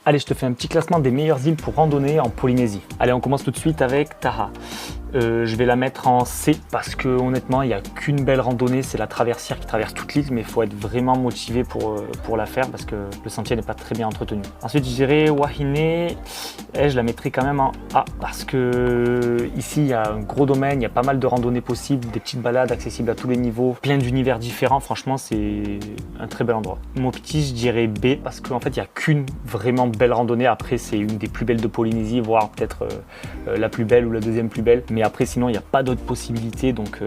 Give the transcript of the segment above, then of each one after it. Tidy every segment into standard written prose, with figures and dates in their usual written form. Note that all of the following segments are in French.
Allez, je te fais un petit classement des meilleures îles pour randonner en Polynésie. Allez, on commence tout de suite avec Taha. Je vais la mettre en C parce que honnêtement, il n'y a qu'une belle randonnée, c'est la traversière qui traverse toute l'île, mais il faut être vraiment motivé pour la faire parce que le sentier n'est pas très bien entretenu. Ensuite, je dirais Wahine, je la mettrai quand même en A parce que ici, il y a un gros domaine, il y a pas mal de randonnées possibles, des petites balades accessibles à tous les niveaux, plein d'univers différents. Franchement, c'est un très bel endroit. Mopti, je dirais B parce qu'en fait, il n'y a qu'une vraiment belle randonnée. Après, c'est une des plus belles de Polynésie, voire peut-être la plus belle ou la deuxième plus belle. Mais après, sinon, il n'y a pas d'autres possibilités. Donc,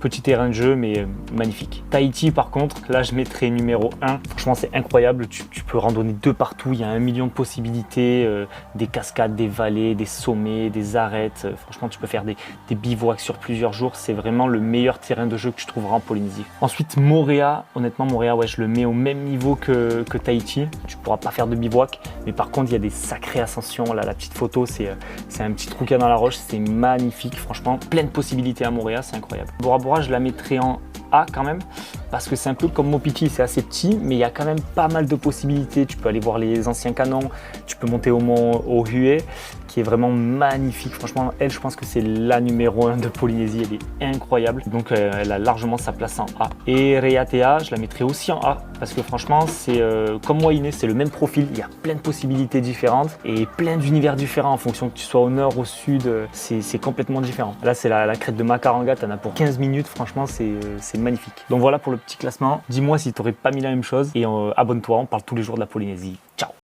petit terrain de jeu, mais magnifique. Tahiti, par contre, là, je mettrais numéro 1. Franchement, c'est incroyable. Tu peux randonner de partout. Il y a 1 million de possibilités. Des cascades, des vallées, des sommets, des arêtes. Franchement, tu peux faire des bivouacs sur plusieurs jours. C'est vraiment le meilleur terrain de jeu que tu trouveras en Polynésie. Ensuite, Moorea. Honnêtement, Moorea, ouais, je le mets au même niveau que Tahiti. Tu ne pourras pas faire de bivouac. Mais par contre, il y a des sacrées ascensions. Là, la petite photo, c'est un petit trou qu'il y a dans la roche. C'est magnifique. Franchement, plein de possibilités à Moorea, c'est incroyable. Bora Bora, je la mettrai en A quand même, parce que c'est un peu comme Mopiti, c'est assez petit, mais il y a quand même pas mal de possibilités. Tu peux aller voir les anciens canons, tu peux monter au mont Hue, qui est vraiment magnifique. Franchement, elle, je pense que c'est la numéro 1 de Polynésie, elle est incroyable. Donc, elle a largement sa place en A. Et Raiatea, je la mettrai aussi en A, parce que franchement, c'est comme Wahine, c'est le même profil. Il y a plein de possibilités différentes et plein d'univers différents en fonction que tu sois au nord, au sud. C'est complètement différent. Là, c'est la crête de Makaranga, tu en as pour 15 minutes. Franchement, c'est magnifique. Donc voilà pour le petit classement. Dis-moi si tu n'aurais pas mis la même chose et abonne-toi, on parle tous les jours de la Polynésie. Ciao!